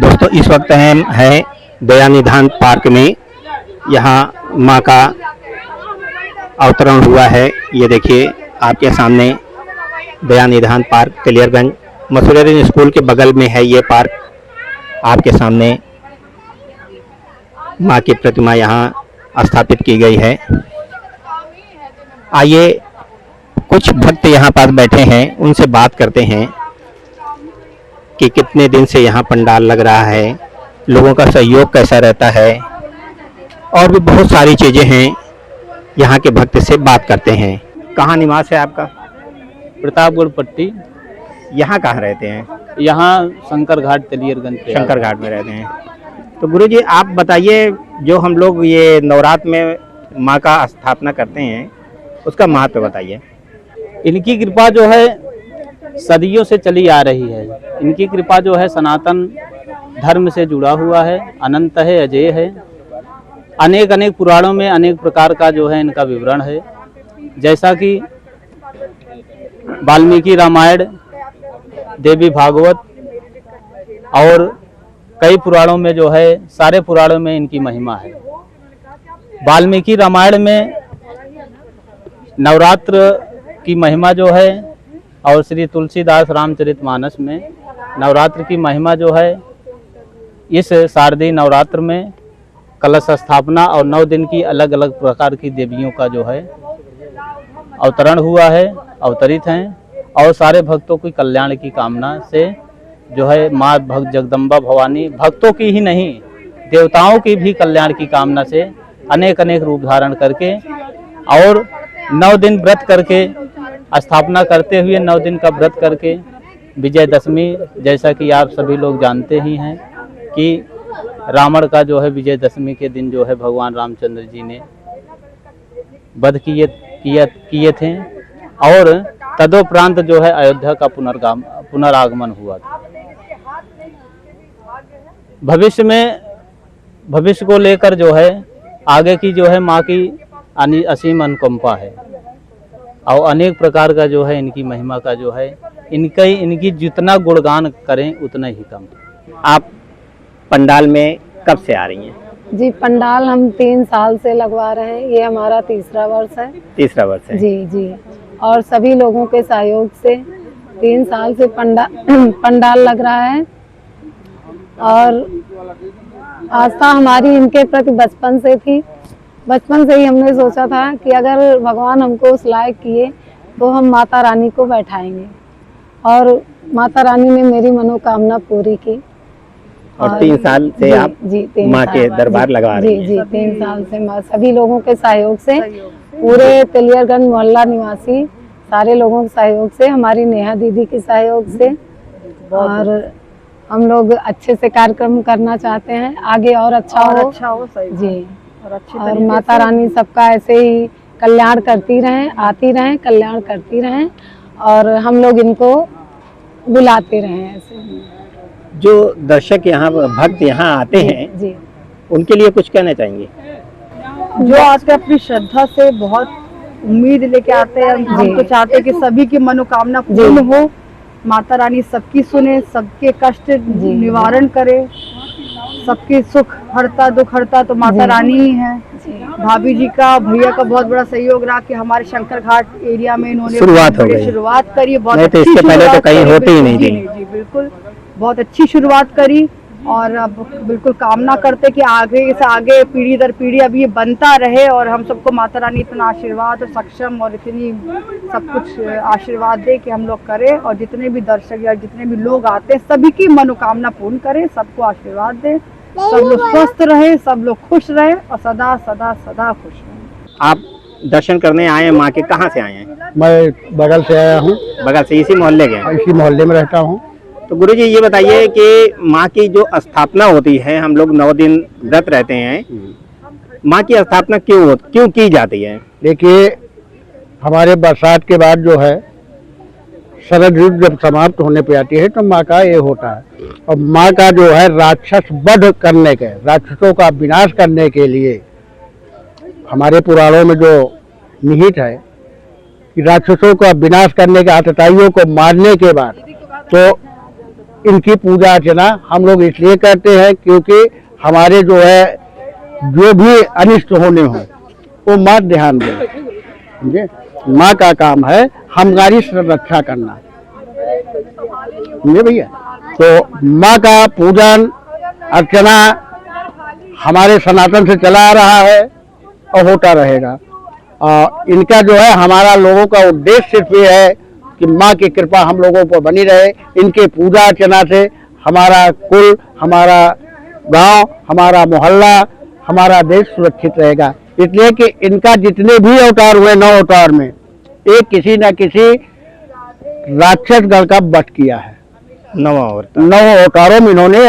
दोस्तों इस वक्त हम हैं दया निधान पार्क में। यहाँ माँ का अवतरण हुआ है। ये देखिए आपके सामने दया निधान पार्क तेलियरगंज मसूरिया स्कूल के बगल में है ये पार्क। आपके सामने माँ की प्रतिमा यहाँ स्थापित की गई है। आइए कुछ भक्त यहाँ पास बैठे हैं, उनसे बात करते हैं कि कितने दिन से यहाँ पंडाल लग रहा है, लोगों का सहयोग कैसा रहता है, और भी बहुत सारी चीज़ें हैं। यहाँ के भक्त से बात करते हैं। कहाँ निवास है आपका? प्रतापगढ़ पट्टी। यहाँ कहाँ रहते हैं? यहाँ शंकर घाट तेलियरगंज पे। शंकर घाट में रहते हैं। तो गुरुजी आप बताइए, जो हम लोग ये नवरात्र में माँ का स्थापना करते हैं उसका महत्व बताइए। इनकी कृपा जो है सदियों से चली आ रही है। इनकी कृपा जो है सनातन धर्म से जुड़ा हुआ है, अनंत है, अजय है। अनेक अनेक पुराणों में अनेक प्रकार का जो है इनका विवरण है। जैसा कि वाल्मीकि रामायण, देवी भागवत और कई पुराणों में जो है, सारे पुराणों में इनकी महिमा है। वाल्मीकि रामायण में नवरात्र की महिमा जो है, और श्री तुलसीदास रामचरितमानस में नवरात्र की महिमा जो है, इस शारदीय नवरात्र में कलश स्थापना और 9 दिन की अलग अलग प्रकार की देवियों का जो है अवतरण हुआ है, अवतरित हैं। और सारे भक्तों की कल्याण की कामना से जो है माँ भक्त जगदम्बा भवानी भक्तों की ही नहीं, देवताओं की भी कल्याण की कामना से अनेक अनेक रूप धारण करके और 9 दिन व्रत करके स्थापना करते हुए 9 दिन का व्रत करके विजयदशमी, जैसा कि आप सभी लोग जानते ही हैं कि रावण का जो है विजयदशमी के दिन जो है भगवान रामचंद्र जी ने वध किए थे, और तदोपरांत जो है अयोध्या का पुनरागमन हुआ था। भविष्य को लेकर जो है आगे की जो है माँ की असीम अनुकंपा है, और अनेक प्रकार का जो है इनकी महिमा का जो है इनकी जितना गुणगान करें उतना ही कम। आप पंडाल में कब से आ रही हैं? जी, पंडाल हम 3 साल से लगवा रहे हैं। ये हमारा तीसरा वर्ष है। तीसरा वर्ष है जी जी। और सभी लोगों के सहयोग से 3 साल से पंडाल लग रहा है। और आस्था हमारी इनके प्रति बचपन से थी। बचपन से ही हमने सोचा था कि अगर भगवान हमको उस लायक किए तो हम माता रानी को बैठाएंगे, और माता रानी ने मेरी मनोकामना पूरी की। और 3 साल से आप माँ के दरबार लगा रही हैं। जी, 3 साल से सभी लोगों के सहयोग से, पूरे तेलियरगंज मोहल्ला निवासी सारे लोगों के सहयोग से, हमारी नेहा दीदी के सहयोग से, और हम लोग अच्छे से कार्यक्रम करना चाहते हैं, आगे और अच्छा हो जी। और माता रानी सबका ऐसे ही कल्याण करती रहें, आती रहें, कल्याण करती रहें, और हम लोग इनको बुलाते रहें ऐसे। जो दर्शक यहाँ भक्त यहाँ आते हैं जी, उनके लिए कुछ कहना चाहेंगे? जो आके अपनी श्रद्धा से बहुत उम्मीद लेके आते हैं, हम तो चाहते हैं कि सभी की मनोकामना पूर्ण हो, माता रानी सबकी सुने, सबके कष्ट निवारण करे, सबके सुख हरता दुख हरता तो माता रानी ही है। भाभी जी का, भैया का बहुत बड़ा सहयोग रहा कि हमारे शंकर घाट एरिया में इन्होंने शुरुआत करी। बहुत नहीं तो इससे पहले तो कहीं होती ही नहीं थी। जी बिल्कुल, बहुत अच्छी शुरुआत करी, और अब बिल्कुल कामना करते कि आगे से आगे पीढ़ी दर पीढ़ी अब ये बनता रहे, और हम सबको माता रानी इतना आशीर्वाद और सक्षम और इतनी सब कुछ आशीर्वाद दे कि हम लोग करें, और जितने भी दर्शक या जितने भी लोग आते हैं सभी की मनोकामना पूर्ण करें, सबको आशीर्वाद दे, सब लोग स्वस्थ रहे, सब लोग खुश रहे, और सदा सदा सदा खुश रहे। आप दर्शन करने आए हैं माँ के? कहाँ से आए हैं? मैं बगल से आया हूँ। बगल से? इसी मोहल्ले के? इसी मोहल्ले में रहता हूँ। तो गुरुजी ये बताइए कि माँ की जो स्थापना होती है, हम लोग 9 दिन व्रत रहते हैं, माँ की स्थापना क्यों की जाती है? देखिए, हमारे बरसात के बाद जो है शरद ऋतु जब समाप्त होने पे आती है तो माँ का ये होता है, और माँ का जो है राक्षस वध करने के, राक्षसों का विनाश करने के लिए हमारे पुराणों में जो निहित है कि राक्षसों का विनाश करने के, आतताइयों को मारने के बाद तो इनकी पूजा अर्चना हम लोग इसलिए करते हैं क्योंकि हमारे जो है जो भी अनिष्ट होने हो वो माँ ध्यान दें। समझे, माँ का काम है हमारी रक्षा करना। समझे भैया, तो माँ का पूजन अर्चना हमारे सनातन से चला आ रहा है और होता रहेगा। इनका जो है हमारा लोगों का उद्देश्य सिर्फ ये है कि माँ की कृपा हम लोगों पर बनी रहे। इनके पूजा अर्चना से हमारा कुल, हमारा गांव, हमारा मोहल्ला, हमारा देश सुरक्षित रहेगा। इसलिए कि इनका जितने भी अवतार हुए 9 अवतार में एक किसी न किसी राक्षस गण का वध किया है। 9 अवतारों में इन्होंने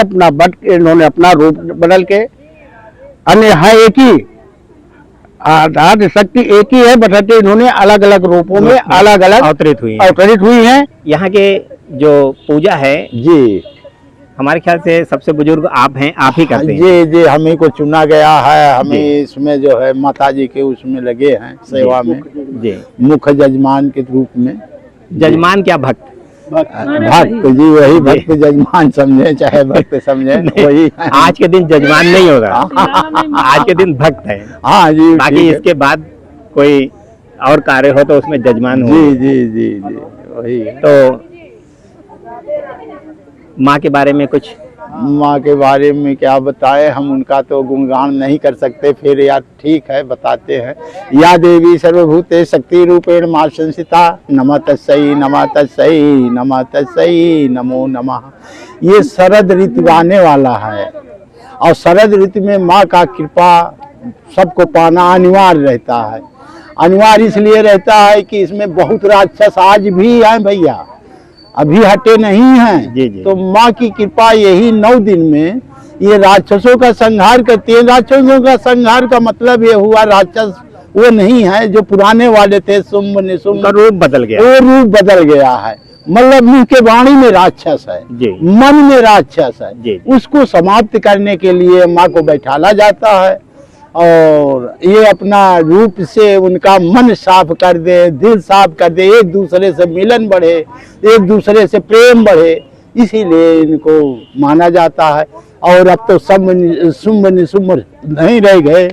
अपना रूप बदल के, अन्य है एक ही आधार शक्ति एक ही है, बशर्ते इन्होंने अलग अलग रूपों में अलग अलग अवतरित हुई हैं। यहाँ के जो पूजा है जी, हमारे ख्याल से सबसे बुजुर्ग आप हैं, आप ही करते हैं। जी जी, हम ही को चुना गया है। हम ही इसमें जो है माता जी के उसमें लगे हैं सेवा में, जी, मुख्य जजमान के रूप में। जजमान क्या भक्त? भक्त जी, वही भक्त जजमान समझे चाहे भक्त समझे, वही है। आज के दिन जजमान नहीं होगा, आज के दिन भक्त है। हाँ जी, बाकी इसके बाद कोई और कार्य हो तो उसमें जजमान हो। जी जी जी जी, वही है। तो माँ के बारे में कुछ? माँ के बारे में क्या बताएं, हम उनका तो गुणगान नहीं कर सकते, फिर यार ठीक है बताते हैं। या देवी सर्वभूते शक्ति रूपेण मां संस्थिता, नमः तस्यै नमः तस्यै नमः तस्यै नमो नमः। ये शरद ऋतु आने वाला है और शरद ऋतु में माँ का कृपा सबको पाना अनिवार्य रहता है। अनिवार्य इसलिए रहता है कि इसमें बहुत राक्षस आज भी हैं भैया, अभी हटे नहीं हैं। जी जी। तो माँ की कृपा यही 9 दिन में ये राक्षसों का संहार करती है। राक्षसों का संहार का मतलब ये हुआ राक्षस वो नहीं है जो पुराने वाले थे, शुंभ निशुंभ, रूप बदल गया, वो रूप बदल गया है। मतलब मुंह के वाणी में राक्षस है जी, मन में राक्षस है जी। उसको समाप्त करने के लिए माँ को बैठाला जाता है और ये अपना रूप से उनका मन साफ कर दे, दिल साफ कर दे, एक दूसरे से मिलन बढ़े, एक दूसरे से प्रेम बढ़े, इसीलिए इनको माना जाता है। और अब तो सब शुंभ निशुंभ नहीं रह गए,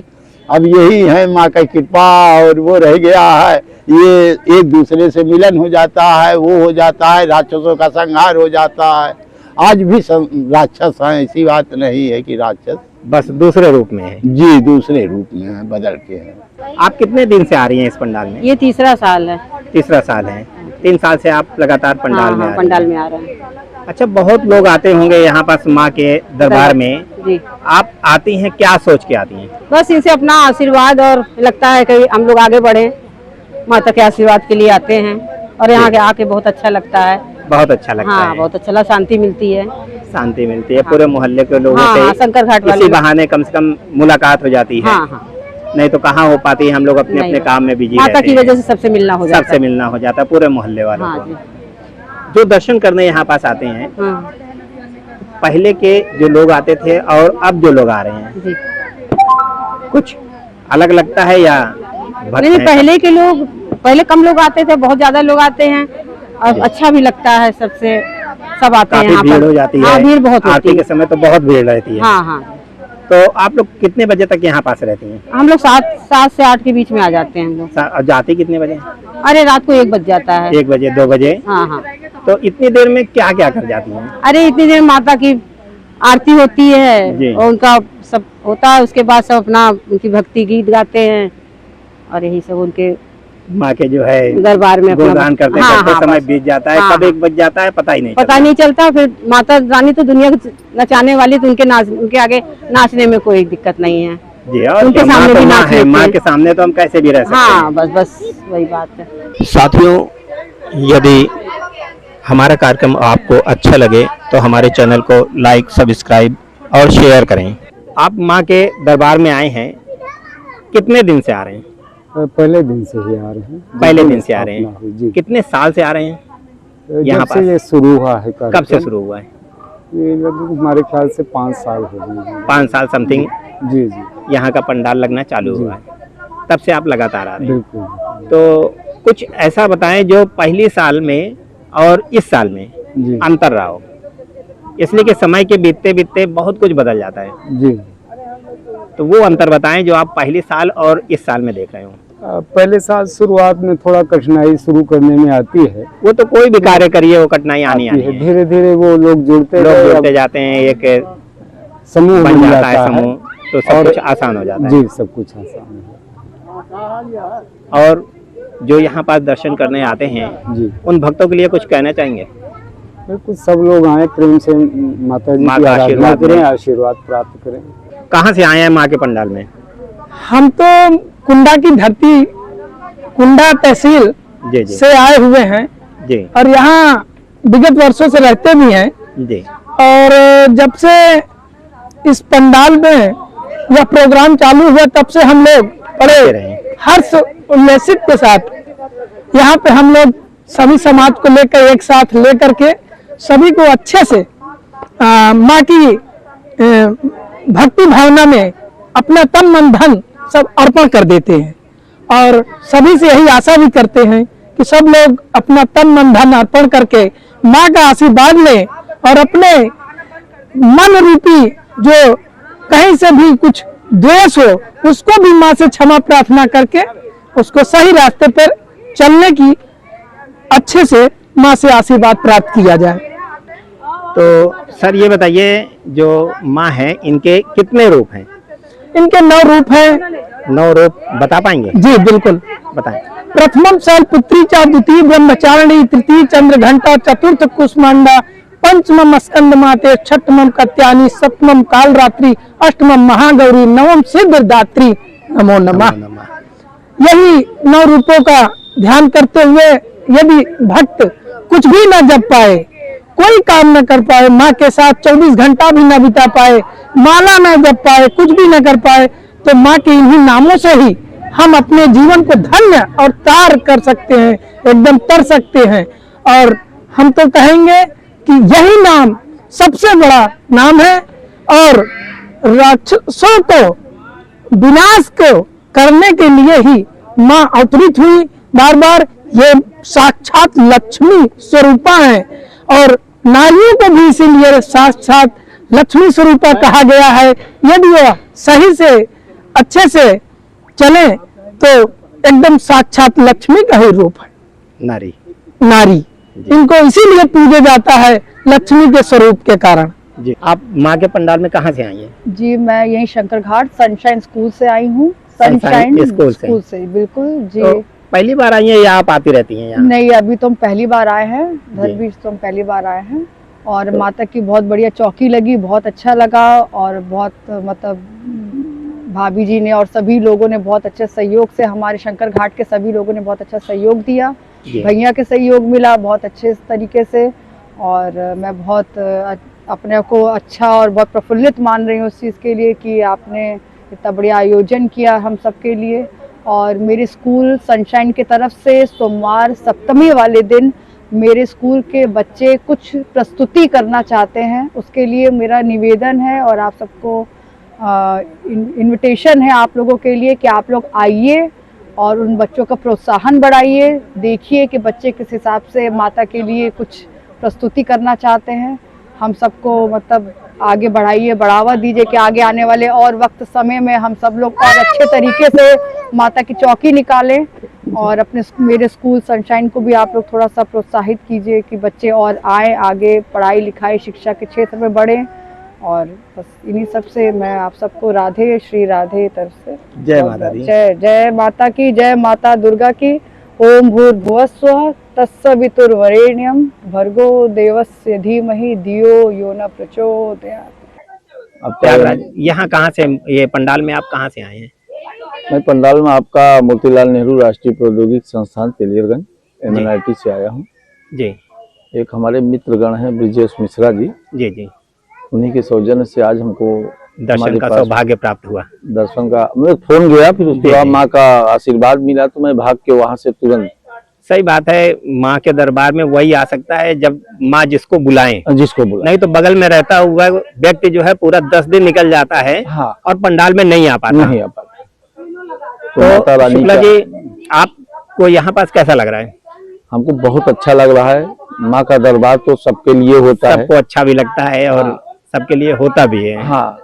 अब यही है माँ का कृपा और वो रह गया है। ये एक दूसरे से मिलन हो जाता है, वो हो जाता है, राक्षसों का संहार हो जाता है। आज भी राक्षस हैं, ऐसी बात नहीं है कि राक्षस, बस दूसरे रूप में है। जी दूसरे रूप में है, बदल के हैं। आप कितने दिन से आ रही हैं इस पंडाल में? ये तीसरा साल है। तीसरा साल है। 3 साल से आप लगातार पंडाल में आ रही हैं। पंडाल में आ रहे हैं। अच्छा, बहुत लोग आते होंगे यहाँ पास माँ के दरबार में, जी। आप आती हैं क्या सोच के आती हैं? बस इनसे अपना आशीर्वाद, और लगता है कि हम लोग आगे बढ़े, माता के आशीर्वाद के लिए आते हैं और यहाँ के आके बहुत अच्छा लगता है। बहुत अच्छा लगता हाँ, है। बहुत अच्छा, शांति मिलती है। शांति मिलती है। पूरे मोहल्ले के लोगों हाँ, से शंकर घाट वाले इसी बहाने कम से कम मुलाकात हो जाती है। हाँ हाँ, नहीं तो कहाँ हो पाती है, हम लोग अपने अपने काम में बिजी माता रहते की हैं। वजह से सबसे मिलना हो जाता सबसे मिलना हो जाता है पूरे मोहल्ले वालों हाँ को। जी। जो दर्शन करने यहाँ पास आते हैं, हाँ पहले के जो लोग आते थे और अब जो लोग आ रहे हैं, जी। कुछ अलग लगता है या भक्त नहीं, हैं? पहले के लोग, पहले कम लोग आते थे, बहुत ज्यादा लोग आते हैं और अच्छा भी लगता है। सबसे सब आते हैं काफी यहाँ भीड़ पर। हो जाती है। हाँ, भीड़ बहुत होती आरती है। के समय तो बहुत भीड़ रहती है। हाँ हाँ, तो आप लोग कितने बजे तक यहाँ पास रहती हैं? हम लोग 7 से 8 के बीच में आ जाते हैं हम लोग। और जाती कितने बजे? अरे रात को 1 बज जाता है। 1 बजे 2 बजे? हाँ हाँ। तो इतनी देर में क्या क्या कर जाती हैं? अरे इतनी देर माता की आरती होती जी। है और उनका सब होता है, उसके बाद सब अपना उनकी भक्ति गीत गाते हैं और यही सब उनके माँ के जो है दरबार में अपना गुणगान करते हाँ, करते हाँ, समय बस। बीत जाता है। हाँ, कब 1 बज जाता है पता ही नहीं पता नहीं चलता। फिर माता रानी तो दुनिया को नचाने वाली, तो उनके आगे नाचने में कोई दिक्कत नहीं है। जी। और उनके माँ सामने तो भी माँ नाच है, लेते माँ हैं। के सामने तो हम कैसे भी रह सकते हाँ, हैं। बस वही बात है। साथियों, यदि हमारा कार्यक्रम आपको अच्छा लगे तो हमारे चैनल को लाइक, सब्सक्राइब और शेयर करें। आप माँ के दरबार में आए हैं, कितने दिन से आ रहे हैं? पहले दिन से ही आ रहे हैं। पहले दिन से आ रहे हैं। जी। कितने साल से आ रहे हैं यहाँ जब से ये शुरू हुआ है कार्यक्रम। कब से शुरू हुआ है? ये लगभग हमारे ख्याल से 5 साल हो गए हैं। 5 साल समथिंग जी जी, यहाँ का पंडाल लगना चालू हुआ है, तब से आप लगातार आ रहे हैं। बिल्कुल। तो कुछ ऐसा बताएं जो पहली साल में और इस साल में जी। अंतर रहा हो। इसलिए कि समय के बीतते बीतते बहुत कुछ बदल जाता है। जी। तो वो अंतर बताएं जो आप पहले साल और इस साल में देख रहे हो। पहले साल शुरुआत में थोड़ा कठिनाई शुरू करने में आती है, वो तो कोई भी कार्य करिए वो कठिनाई आनी आती है। है। धीरे धीरे वो लोग जुड़ते जाते हैं, एक समूह बन बन जाता है जाता समूह, तो सब कुछ आसान हो जाता है। जी, सब कुछ आसान है। और जो यहाँ पास दर्शन करने आते हैं जी, उन भक्तों के लिए कुछ कहना चाहेंगे? बिल्कुल सब लोग आए, प्रेम से माता जी माँ की का आराधना आशीर्वाद करें, लें। आशीर्वाद प्राप्त करें। कहाँ से आए हैं माँ के पंडाल में? हम तो कुंडा की धरती, कुंडा तहसील जी जी से आए हुए हैं जी और यहाँ विगत वर्षों से रहते भी हैं। जी। और जब से इस पंडाल में यह प्रोग्राम चालू हुआ तब से हम लोग बड़े हर्ष उल्लासित के साथ यहाँ पे हम लोग सभी समाज को लेकर एक साथ लेकर के सभी को अच्छे से माँ की भक्ति भावना में अपना तन मन धन सब अर्पण कर देते हैं। और सभी से यही आशा भी करते हैं कि सब लोग अपना तन मन धन अर्पण करके माँ का आशीर्वाद लें और अपने मन रूपी जो कहीं से भी कुछ द्वेष हो उसको भी माँ से क्षमा प्रार्थना करके उसको सही रास्ते पर चलने की अच्छे से माँ से आशीर्वाद प्राप्त किया जाए। तो सर ये बताइए जो माँ है इनके कितने रूप हैं? इनके 9 रूप हैं। 9 रूप बता पाएंगे? जी बिल्कुल बताएं। प्रथमम शैलपुत्री च, द्वितीय ब्रह्मचारिणी, तृतीय चंद्र घंटा, चतुर्थ कुष्मांडा, पंचमम स्कंद माते, छठमम कत्यानी, सप्तमम काल रात्रि, अष्टमम महागौरी, नवम सिद्धदात्री। नमो नमः। यही 9 रूपों का ध्यान करते हुए यदि भक्त कुछ भी न जप पाए, कोई काम न कर पाए, माँ के साथ 24 घंटा भी न बिता पाए, माला न जप पाए, कुछ भी न कर पाए, तो माँ के इन्हीं नामों से ही हम अपने जीवन को धन्य और तार कर सकते हैं, एकदम तर सकते हैं। और हम तो कहेंगे कि यही नाम सबसे बड़ा नाम है और राक्षसों को विनाश को करने के लिए ही माँ अवतरित हुई। बार बार ये साक्षात लक्ष्मी स्वरूपा है और नारियों को भी इसीलिए साक्षात लक्ष्मी स्वरूपा कहा गया है। यदि वह सही से अच्छे से चले तो एकदम साक्षात लक्ष्मी का ही रूप है। नारी इनको इसीलिए पूजा जाता है लक्ष्मी के स्वरूप के कारण। जी। आप माँ के पंडाल में कहाँ से आई हैं? जी मैं यही शंकर घाट सनशाइन स्कूल से आई हूँ। सनशाइन स्कूल से बिल्कुल जी। तो पहली बार आई हैं या आप आती रहती हैं यहाँ? नहीं, अभी तो हम पहली बार आए हैं, धरबीर तो हम पहली बार आए हैं। और माता की बहुत बढ़िया चौकी लगी, बहुत अच्छा लगा और बहुत मतलब भाभी जी ने और सभी लोगों ने बहुत अच्छे सहयोग से, हमारे शंकर घाट के सभी लोगों ने बहुत अच्छा सहयोग दिया। भैया के सहयोग मिला बहुत अच्छे तरीके से और मैं बहुत अपने को अच्छा और बहुत प्रफुल्लित मान रही हूँ उस चीज़ के लिए कि आपने इतना बढ़िया आयोजन किया हम सबके लिए। और मेरे स्कूल सनशाइन की तरफ से सोमवार सप्तमी वाले दिन मेरे स्कूल के बच्चे कुछ प्रस्तुति करना चाहते हैं, उसके लिए मेरा निवेदन है और आप सबको इनविटेशन है आप लोगों के लिए कि आप लोग आइए और उन बच्चों का प्रोत्साहन बढ़ाइए। देखिए कि बच्चे किस हिसाब से माता के लिए कुछ प्रस्तुति करना चाहते हैं। हम सबको मतलब आगे बढ़ाइए, बढ़ावा दीजिए कि आगे आने वाले और वक्त समय में हम सब लोग और अच्छे तरीके से माता की चौकी निकालें। और अपने मेरे स्कूल सनशाइन को भी आप लोग थोड़ा सा प्रोत्साहित कीजिए कि बच्चे और आए आगे पढ़ाई लिखाई शिक्षा के क्षेत्र में बढ़ें। और बस इन्हीं सब से मैं आप सबको राधे श्री राधे तरफ से जय माता दी। जय माता की, जय माता दुर्गा की। ओम भूर्भुवस्सुवः तत्सवितुर्वरेण्यं भर्गो देवस्य धीमहि धियो यो न प्रचोदयात्। अब त्यागराज यहाँ कहाँ से, ये पंडाल में आप कहाँ से आए हैं? मैं पंडाल में आपका मोतीलाल नेहरू राष्ट्रीय प्रौद्योगिकी संस्थान तेलियरगंज MNIT से आया हूँ जी। एक हमारे मित्रगण हैं ब्रिजेश मिश्रा जी, जी उन्हीं के सौजन्य से आज हमको दर्शन का सौभाग्य प्राप्त हुआ। दर्शन का मुझे फोन गया, फिर उसके बाद माँ का आशीर्वाद मिला तो मैं भाग के वहाँ से तुरंत। सही बात है, माँ के दरबार में वही आ सकता है जब माँ जिसको बुलाएं, नहीं तो बगल में रहता हुआ व्यक्ति जो है पूरा 10 दिन निकल जाता है। हाँ। और पंडाल में नहीं आ पाता। तो शुक्ला जी आपको यहाँ पास कैसा लग रहा है? हमको बहुत अच्छा लग रहा है। माँ का दरबार तो सबके लिए होता है, सबको अच्छा भी लगता है और सबके लिए होता भी है। हाँ।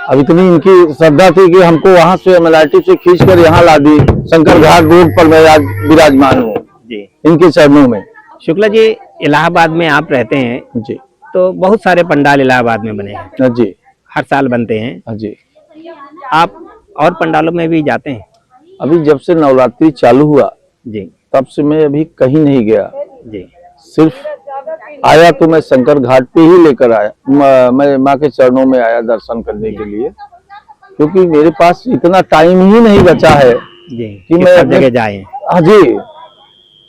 अब इतनी इनकी श्रद्धा थी कि हमको वहां से MLRT से खींच कर यहाँ ला दी। शंकर घाट रोड पर मैं आज विराजमान हूँ जी इनके चरणों में। शुक्ला जी, इलाहाबाद में आप रहते हैं जी तो बहुत सारे पंडाल इलाहाबाद में बने हैं, जी हर साल बनते हैं। जी। आप और पंडालों में भी जाते हैं? अभी जब से नवरात्रि चालू हुआ जी तब से मैं अभी कहीं नहीं गया। जी। सिर्फ आया तो मैं शंकर घाट पे ही लेकर आया, मैं माँ के चरणों में आया दर्शन करने के लिए, क्योंकि मेरे पास इतना टाइम ही नहीं बचा है जी कि मैं सब जगह जाए। हाँ जी,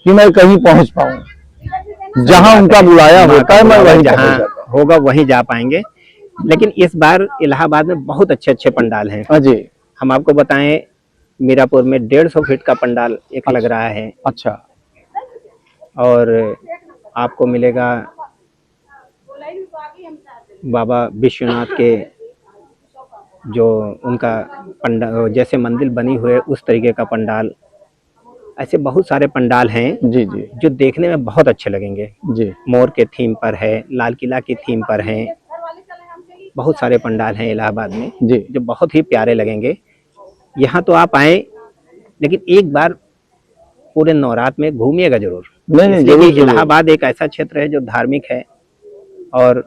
कि मैं कहीं पहुंच पाऊं। जहां उनका बुलाया होता है मैं वहीं जहाँ पहुंच जाता हूं। होगा वहीं जा पाएंगे। लेकिन इस बार इलाहाबाद में बहुत अच्छे अच्छे पंडाल हैं। हाँ जी। हम आपको बताएं, मीरापुर में 150 फीट का पंडाल एक लग रहा है। अच्छा। और आपको मिलेगा बाबा विश्वनाथ के जो उनका पंडाल, जैसे मंदिर बनी हुई है उस तरीके का पंडाल। ऐसे बहुत सारे पंडाल हैं जी जी जो देखने में बहुत अच्छे लगेंगे। जी। मोर के थीम पर है, लाल किला की थीम पर है, बहुत सारे पंडाल हैं इलाहाबाद में जी। जो बहुत ही प्यारे लगेंगे। यहाँ तो आप आए, लेकिन एक बार पूरे नवरात्र में घूमिएगा जरूर। नहीं इसलिए जरूर कि जरूर। इलाहाबाद एक ऐसा क्षेत्र है जो धार्मिक है और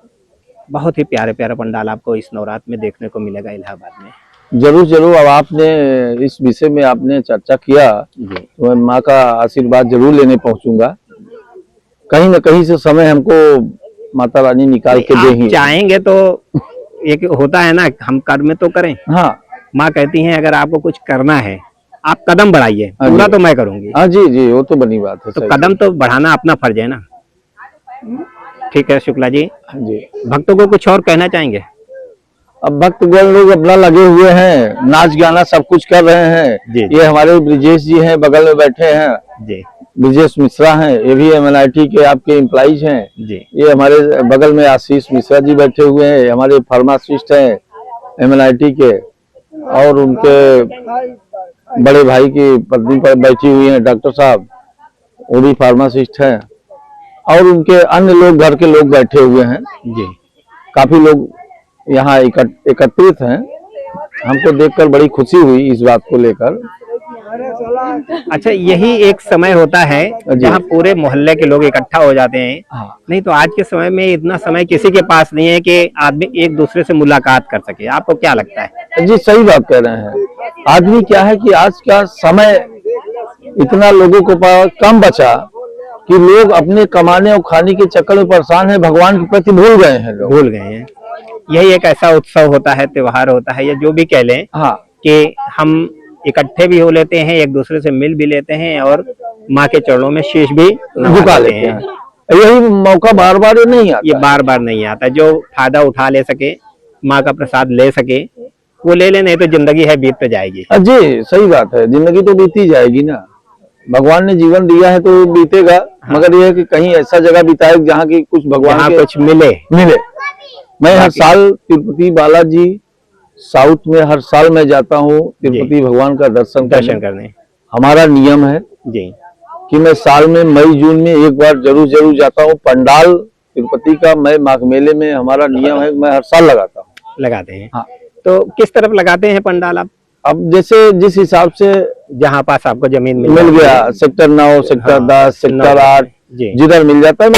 बहुत ही प्यारे प्यारे पंडाल आपको इस नवरात्र में देखने को मिलेगा इलाहाबाद में। जरूर जरूर। अब आपने इस विषय में आपने चर्चा किया जी तो मैं माँ का आशीर्वाद जरूर लेने पहुंचूंगा। कहीं न कहीं से समय हमको माता रानी निकाल के दे ही। चाहेंगे तो एक होता है ना, हम कर्म तो करें। हाँ। माँ कहती हैं अगर आपको कुछ करना है आप कदम बढ़ाइए, हाँ पूरा जी। तो मैं करूंगी। हाँ जी जी, वो तो बनी बात है। तो सही। कदम तो बढ़ाना अपना फर्ज है ना। ठीक है शुक्ला जी। हाँ जी। भक्तों को कुछ और कहना चाहेंगे? अब भक्तगण लोग अपना लगे हुए हैं, नाच गाना सब कुछ कर रहे हैं। जी। ये हमारे ब्रिजेश जी हैं, बगल में बैठे हैं। जी ब्रिजेश मिश्रा हैं, ये भी MLRT के आपके एम्प्लॉइज हैं। जी ये हमारे बगल में आशीष मिश्रा जी बैठे हुए हैं, हमारे फार्मासिस्ट हैं MLRT के। और उनके बड़े भाई की पत्नी पर बैठी हुई हैं डॉक्टर साहब, वो भी फार्मासिस्ट हैं। और उनके अन्य लोग, घर के लोग बैठे हुए हैं। जी। काफी लोग यहाँ एकत्रित हैं। हमको देखकर बड़ी खुशी हुई इस बात को लेकर। अच्छा, यही एक समय होता है जहाँ पूरे मोहल्ले के लोग इकट्ठा हो जाते हैं। हाँ। नहीं तो आज के समय में इतना समय किसी के पास नहीं है कि आदमी एक दूसरे से मुलाकात कर सके। आपको क्या लगता है? जी सही बात कह रहे हैं। आदमी क्या है कि आज का समय इतना लोगों को पास कम बचा कि लोग अपने कमाने और खाने के चक्कर में परेशान हैं, भगवान के प्रति भूल गए हैं लोग। भूल गए हैं। यही एक ऐसा उत्सव होता है, त्योहार होता है, या जो भी कह लें, हाँ, कि हम इकट्ठे भी हो लेते हैं, एक दूसरे से मिल भी लेते हैं और माँ के चरणों में शीश भी झुका लेते हैं। यही मौका बार बार नहीं आता। ये बार बार नहीं आता। जो फायदा उठा ले सके, माँ का प्रसाद ले सके वो ले ले, नहीं तो जिंदगी है बीत तो जाएगी। जी सही बात है, जिंदगी तो बीती जाएगी ना। भगवान ने जीवन दिया है तो बीतेगा। हाँ। मगर ये है कि कहीं ऐसा जगह बिताए जहाँ की कुछ भगवान के कुछ मिले। मैं हर साल तिरुपति बालाजी साउथ में हर साल मैं जाता हूँ तिरुपति भगवान का दर्शन करने। हमारा नियम है जी कि मैं साल में मई जून में एक बार जरूर जाता हूँ। पंडाल तिरुपति का मैं माघ मेले में हमारा नियम है, मैं हर साल लगाता हूँ। लगाते हैं? हाँ। तो किस तरफ लगाते हैं पंडाल आप? अब जैसे जिस हिसाब से जहाँ पास आपको जमीन मिल गया, सेक्टर 9, सेक्टर 10, सेक्टर 8, जिधर मिल जाता है।